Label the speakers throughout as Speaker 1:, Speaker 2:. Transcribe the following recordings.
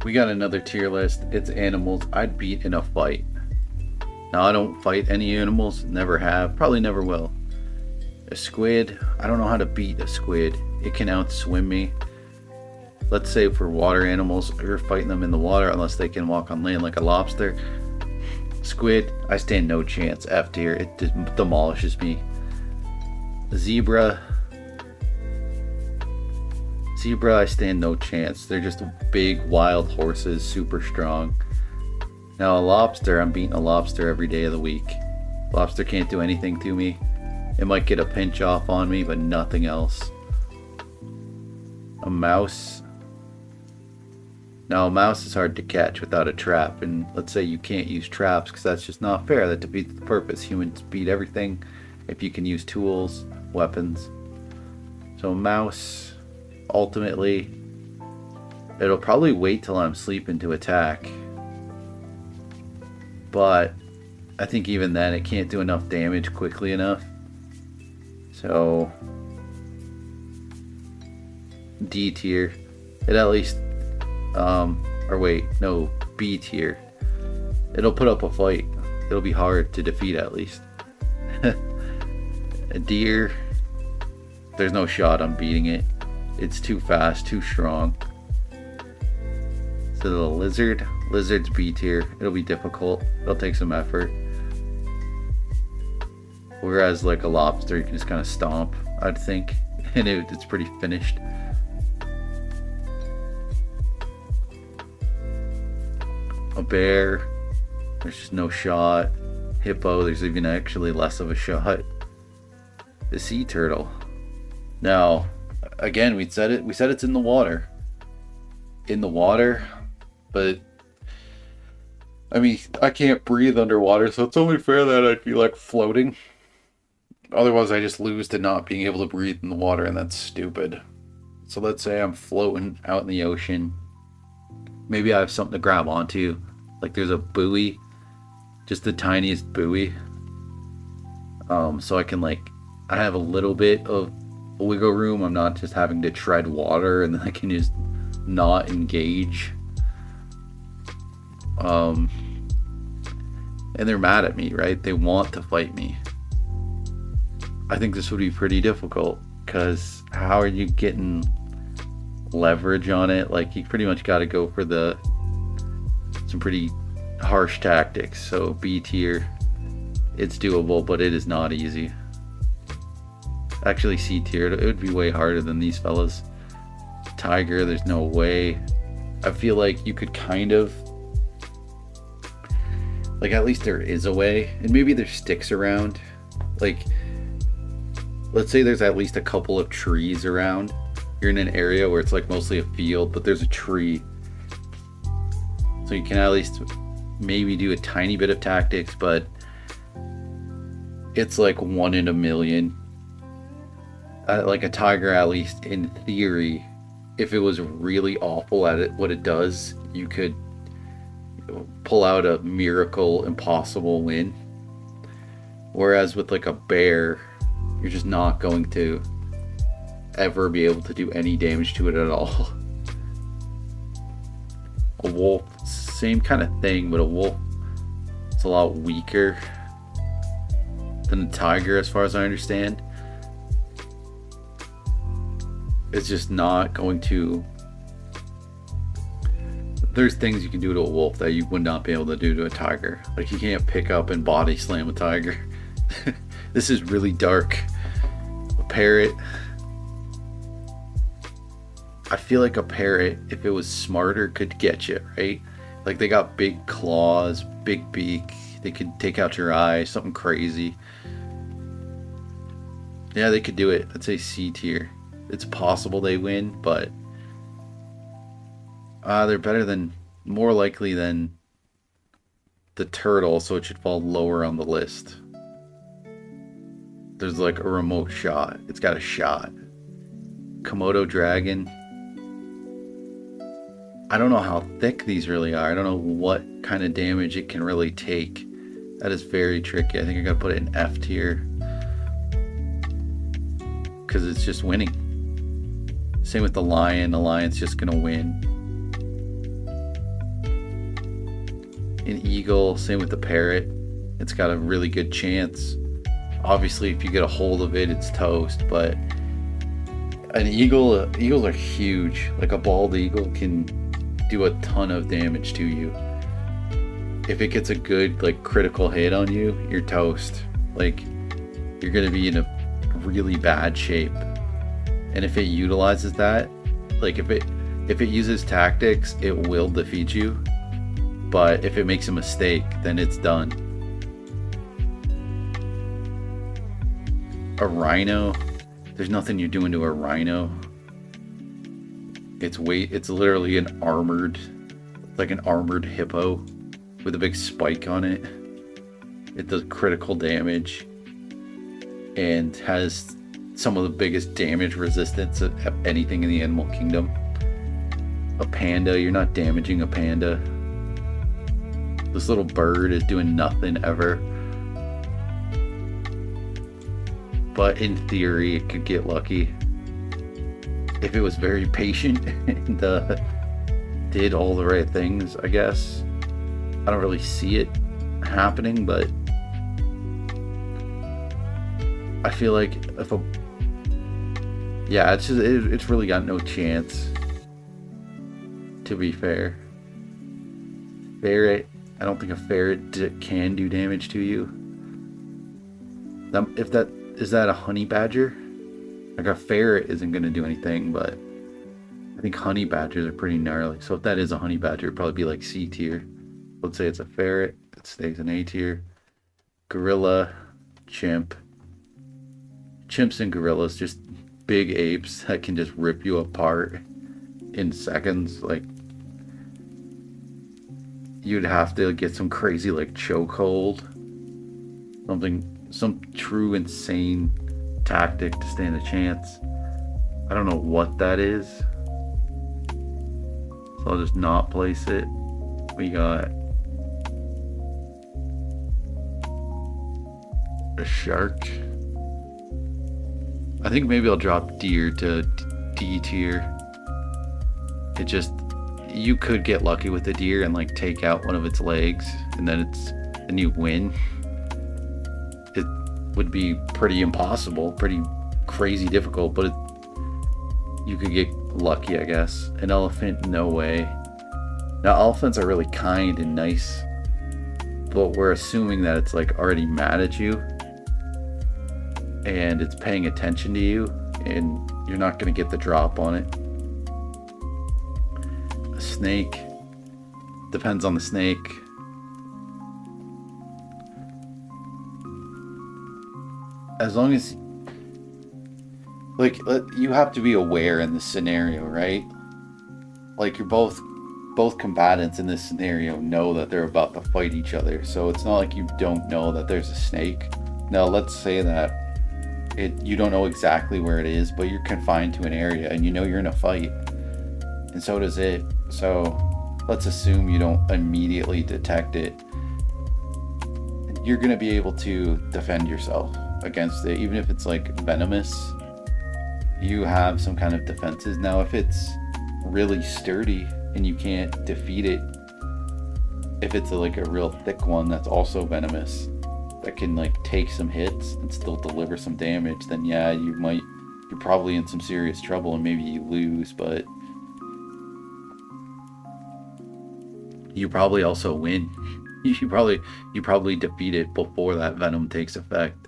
Speaker 1: We got another tier list. It's animals I'd beat in a fight. Now, I don't fight any animals, never have, probably never will. A squid, I don't know how to beat a squid. It can outswim me. Let's say for water animals, you're fighting them in the water unless they can walk on land like a lobster. Squid, I stand no chance. F tier, it demolishes me. Zebra, I stand no chance. They're just big, wild horses, super strong. Now a lobster, I'm beating a lobster every day of the week. Lobster can't do anything to me. It might get a pinch off on me, but nothing else. A mouse. Now a mouse is hard to catch without a trap, and let's say you can't use traps because that's just not fair. That defeats the purpose. Humans beat everything if you can use tools, weapons. So a mouse, ultimately, it'll probably wait till I'm sleeping to attack. But I think even then it can't do enough damage quickly enough. So D tier. It at least or wait, no, B tier. It'll put up a fight. It'll be hard to defeat at least. A deer, there's no shot I'm beating it. It's too fast, too strong. So the lizard's B tier. It'll be difficult. It'll take some effort. Whereas like a lobster, you can just kind of stomp, I'd think, and it's pretty finished. A bear, there's just no shot. Hippo, there's even actually less of a shot. The sea turtle. Now, again, we said it's in the water. In the water, but I mean, I can't breathe underwater, so it's only fair that I'd be like floating. Otherwise, I just lose to not being able to breathe in the water, and that's stupid. So let's say I'm floating out in the ocean. Maybe I have something to grab onto. Like there's a buoy, just the tiniest buoy. So I can I have a little bit of wiggle room. I'm not just having to tread water, and then I can just not engage. And they're mad at me, right? They want to fight me. I think this would be pretty difficult because how are you getting leverage on it? Like, you pretty much got to go for some pretty harsh tactics. So B tier, it's doable, but it is not easy. Actually, C tier, it would be way harder than these fellas. Tiger, there's no way. I feel like you could kind of, like, at least there is a way, and maybe there's sticks around. Like, let's say there's at least a couple of trees around. You're in an area where it's like mostly a field, but there's a tree. So you can at least maybe do a tiny bit of tactics, but it's like 1 in a million. Like a tiger, at least in theory, if it was really awful at what it does, you could pull out a miracle impossible win. Whereas with like a bear, you're just not going to ever be able to do any damage to it at all. A wolf, same kind of thing, but a wolf, it's a lot weaker than a tiger as far as I understand. It's just not going to, there's things you can do to a wolf that you would not be able to do to a tiger. Like, you can't pick up and body slam a tiger. This is really dark. A parrot, I feel like a parrot, if it was smarter, could get you, right? Like, they got big claws, big beak, they could take out your eye, something crazy. Yeah, they could do it. I'd say C tier. It's possible they win, but they're more likely than the turtle, so it should fall lower on the list. There's like a remote shot. It's got a shot. Komodo dragon. I don't know how thick these really are. I don't know what kind of damage it can really take. That is very tricky. I think I gotta put it in F tier, because it's just winning. Same with the lion. The lion's just gonna win. An eagle, same with the parrot. It's got a really good chance. Obviously, if you get a hold of it, it's toast. But an eagle, eagles are huge. Like a bald eagle can do a ton of damage to you. If it gets a good like critical hit on you, you're toast. Like you're gonna be in a really bad shape. And if it utilizes that, like if it uses tactics, it will defeat you. But if it makes a mistake, then it's done. A rhino, there's nothing you're doing to a rhino. It's literally an armored hippo with a big spike on it. It does critical damage and has some of the biggest damage resistance of anything in the animal kingdom. A panda, you're not damaging a panda. This little bird is doing nothing ever. But in theory, it could get lucky. If it was very patient and did all the right things, I guess. I don't really see it happening, but I feel like it's really got no chance, to be fair. Ferret, I don't think a ferret can do damage to you. Is that a honey badger? Like a ferret isn't going to do anything, but I think honey badgers are pretty gnarly. So if that is a honey badger, it'd probably be like C tier. Let's say it's a ferret, it stays in A tier. Gorilla, chimp. Chimps and gorillas, just big apes that can just rip you apart in seconds. Like, you'd have to get some crazy like chokehold, some true insane tactic to stand a chance. I don't know what that is, so I'll just not place it. We got a shark. I think maybe I'll drop deer to D tier. You could get lucky with the deer and like take out one of its legs, and then you win. It would be pretty impossible, pretty crazy difficult, but you could get lucky, I guess. An elephant, no way. Now, elephants are really kind and nice, but we're assuming that it's like already mad at you and it's paying attention to you, and you're not going to get the drop on it. A snake, depends on the snake. As long as, like, you have to be aware in this scenario, right? Like, you're both combatants in this scenario know that they're about to fight each other, so it's not like you don't know that there's a snake. Now, let's say that you don't know exactly where it is, but you're confined to an area and you know you're in a fight, and so does it. So let's assume you don't immediately detect it. You're going to be able to defend yourself against it, even if it's like venomous. You have some kind of defenses. Now, if it's really sturdy and you can't defeat it, if it's like a real thick one that's also venomous, that can like take some hits and still deliver some damage, then yeah, you're probably in some serious trouble and maybe you lose, but you probably also win. You probably defeat it before that venom takes effect.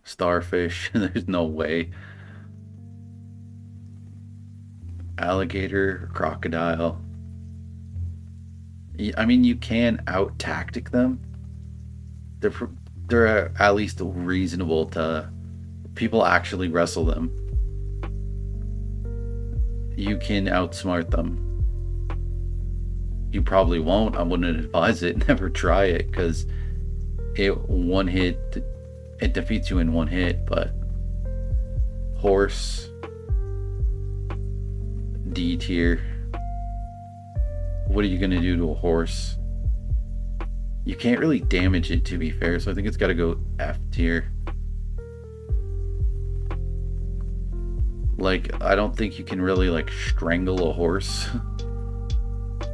Speaker 1: Starfish, there's no way. Alligator, crocodile. I mean, you can out-tactic them. They're at least reasonable to... People actually wrestle them. You can outsmart them. You probably won't. I wouldn't advise it. Never try it, because it defeats you in one hit. But horse, D tier. What are you going to do to a horse? You can't really damage it, to be fair, so I think it's got to go F tier. Like, I don't think you can really, like, strangle a horse.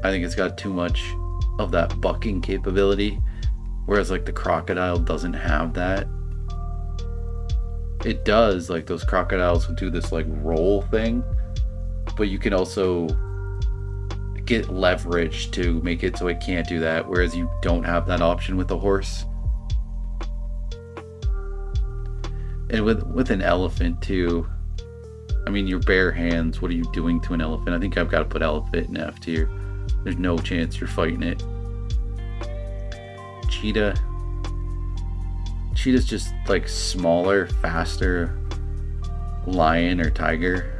Speaker 1: I think it's got too much of that bucking capability, whereas like the crocodile doesn't have that. It does, like those crocodiles will do this like roll thing, but you can also get leverage to make it so it can't do that, whereas you don't have that option with a horse. And with an elephant too, I mean, your bare hands, what are you doing to an elephant? I think I've got to put elephant in F tier. There's no chance you're fighting it. Cheetah. Cheetah's just like smaller, faster. Lion or tiger.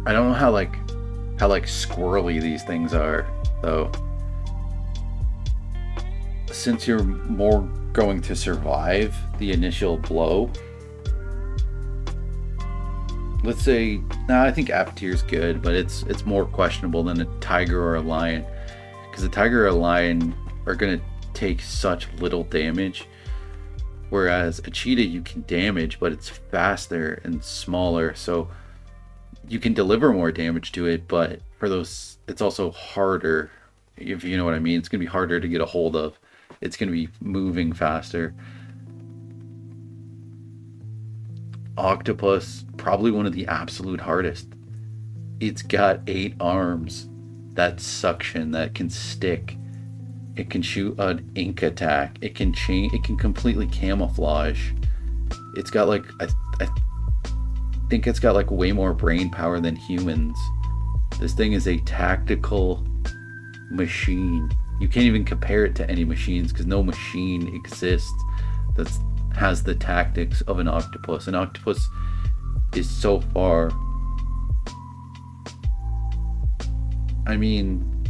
Speaker 1: I don't know how squirrely these things are, though. Since you're more going to survive the initial blow, let's say, I think F tier is good, but it's more questionable than a tiger or a lion, because a tiger or a lion are gonna take such little damage, whereas a cheetah you can damage, but it's faster and smaller, so you can deliver more damage to it, but for those, it's also harder, if you know what I mean. It's gonna be harder to get a hold of. It's gonna be moving faster. Octopus, probably one of the absolute hardest. It's got 8 arms that suction, that can stick. It can shoot an ink attack. It can change. It can completely camouflage. It's got like I think it's got like way more brain power than humans. This thing is a tactical machine. You can't even compare it to any machines because no machine exists that has the tactics of an octopus. An octopus is so far. I mean,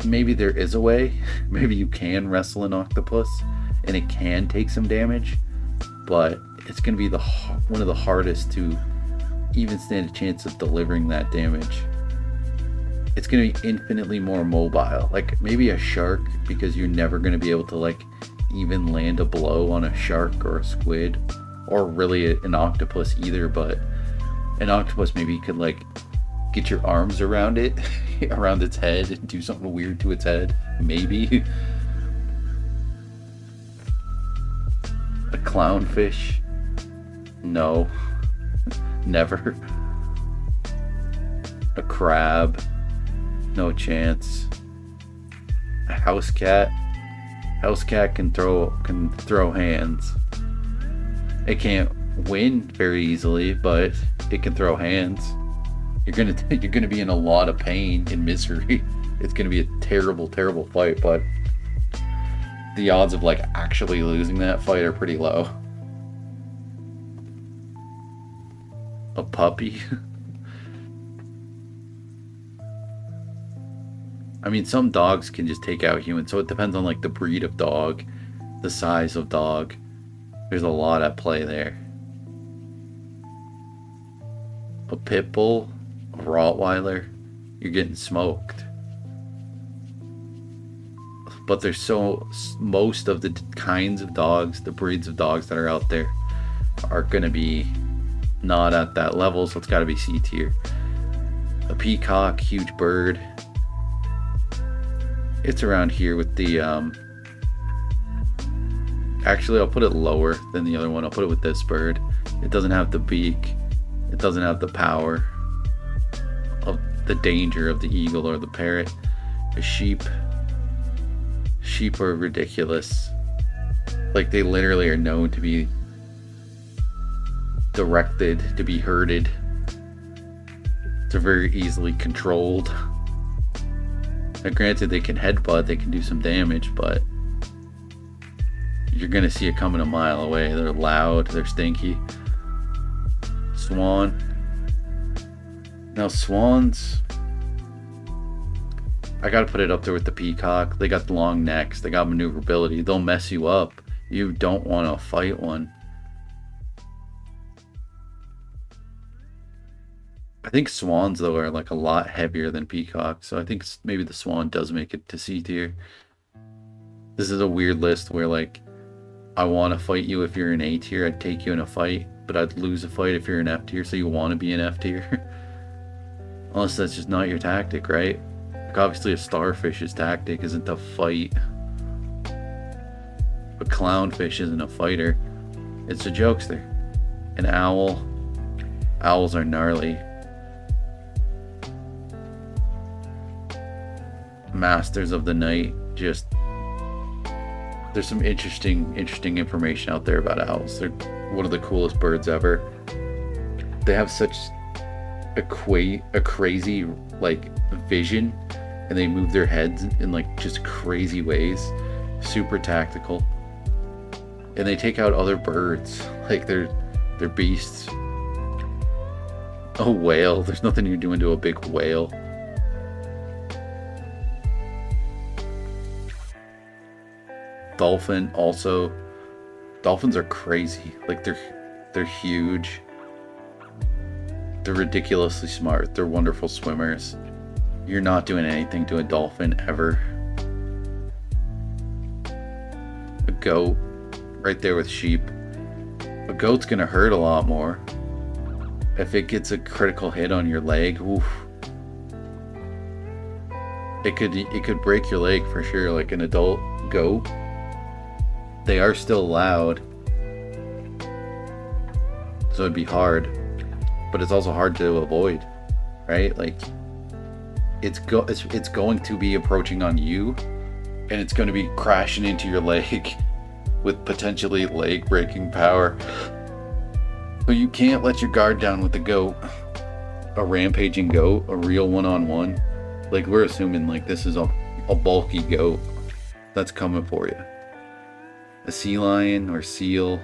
Speaker 1: maybe there is a way. Maybe you can wrestle an octopus and it can take some damage, but it's going to be one of the hardest to even stand a chance of delivering that damage. It's going to be infinitely more mobile. Like maybe a shark, because you're never going to be able to like even land a blow on a shark or a squid, or really an octopus either. But an octopus, maybe you could like get your arms around it, around its head, and do something weird to its head. Maybe. A clownfish? No. Never. A crab? No chance. A house cat? House cat can throw hands. It can't win very easily, but it can throw hands. You're gonna be in a lot of pain and misery. It's gonna be a terrible, terrible fight, but the odds of like actually losing that fight are pretty low. A puppy? I mean, some dogs can just take out humans, so it depends on like the breed of dog, the size of dog. There's a lot at play there. A pit bull, a Rottweiler, you're getting smoked. But there's most of the kinds of dogs, the breeds of dogs that are out there are gonna be not at that level, so it's gotta be C tier. A peacock, huge bird. It's around here with the actually I'll put it lower than the other one. I'll put it with this bird. It doesn't have the beak. It doesn't have the power of the danger of the eagle or the parrot. A sheep. Sheep are ridiculous. Like they literally are known to be directed, to be herded. They're very easily controlled. Now granted, they can headbutt, they can do some damage, but you're gonna see it coming a mile away. They're loud, they're stinky. Swan. Now swans, I gotta put it up there with the peacock. They got the long necks, they got maneuverability. They'll mess you up. You don't want to fight one. I think swans though are like a lot heavier than peacocks, so I think maybe the swan does make it to C tier. This is a weird list where like I want to fight you if you're in A tier. I'd take you in a fight, but I'd lose a fight if you're an F tier, so you want to be an F tier. Unless that's just not your tactic, right? Like obviously a starfish's tactic isn't to fight. But clownfish isn't a fighter. It's a jokester. An owl. Owls are gnarly. Masters of the night. Just there's some interesting information out there about owls. They're one of the coolest birds ever. They have such a crazy like vision, and they move their heads in like just crazy ways. Super tactical. And they take out other birds. Like they're beasts. A whale. There's nothing you're doing to a big whale. Dolphin also. Dolphins are crazy. Like they're huge. They're ridiculously smart. They're wonderful swimmers. You're not doing anything to a dolphin ever. A goat. Right there with sheep. A goat's gonna hurt a lot more. If it gets a critical hit on your leg, oof. It could break your leg for sure, like an adult goat. They are still loud. So it'd be hard. But it's also hard to avoid, right? Like it's going to be approaching on you, and it's going to be crashing into your leg with potentially leg breaking power. But you can't let your guard down with the goat. A rampaging goat, a real one-on-one. Like we're assuming like this is a bulky goat that's coming for you. A sea lion or seal,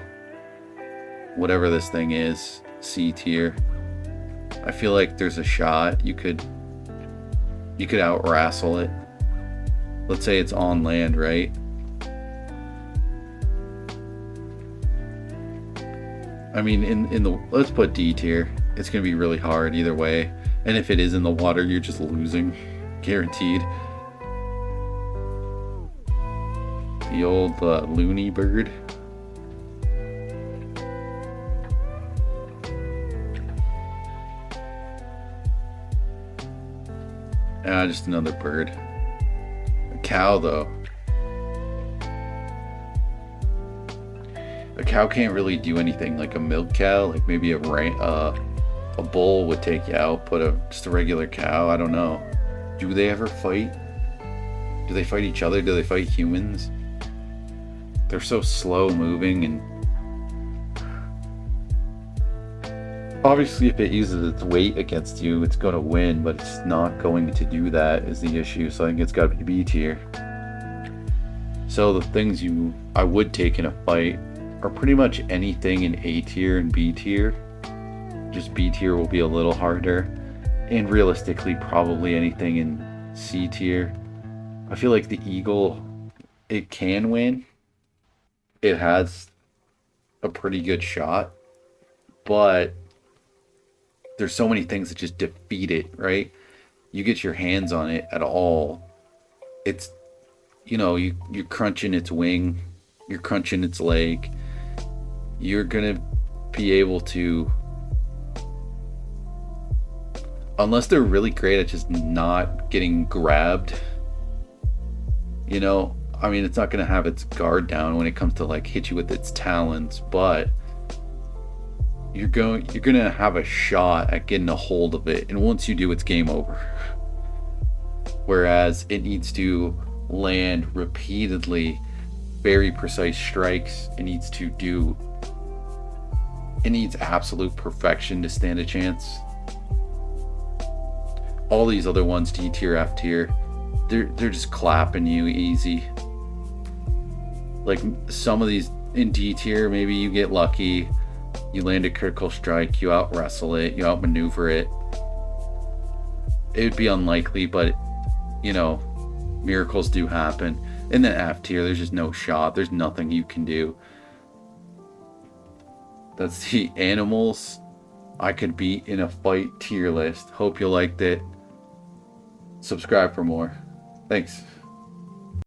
Speaker 1: whatever this thing is, C tier. I feel like there's a shot you could out wrestle it. Let's say it's on land, right? I mean, in the let's put D tier. It's gonna be really hard either way, and if it is in the water, you're just losing, guaranteed. The old loony bird. Just another bird. A cow, though. A cow can't really do anything like a milk cow. Like maybe a bull would take you out, but just a regular cow, I don't know. Do they ever fight? Do they fight each other? Do they fight humans? They're so slow moving, and obviously if it uses its weight against you, it's going to win, but it's not going to do that is the issue. So I think it's got to be B tier. So the things I would take in a fight are pretty much anything in A tier and B tier. Just B tier will be a little harder, and realistically probably anything in C tier. I feel like the eagle, it can win. It has a pretty good shot, but there's so many things that just defeat it, right? You get your hands on it at all, it's, you're crunching its wing, you're crunching its leg, you're gonna be able to, unless they're really great at just not getting grabbed, I mean, it's not going to have its guard down when it comes to like hit you with its talons, but you're going to have a shot at getting a hold of it, and once you do, it's game over. Whereas it needs to land repeatedly very precise strikes. It needs absolute perfection to stand a chance. All these other ones, D tier, F tier, they're just clapping you easy. Like some of these in D tier, maybe you get lucky, you land a critical strike, you out wrestle it, you outmaneuver it. It would be unlikely, but miracles do happen. In the F tier, there's just no shot. There's nothing you can do. That's the animals I could beat in a fight tier list. Hope you liked it. Subscribe for more. Thanks.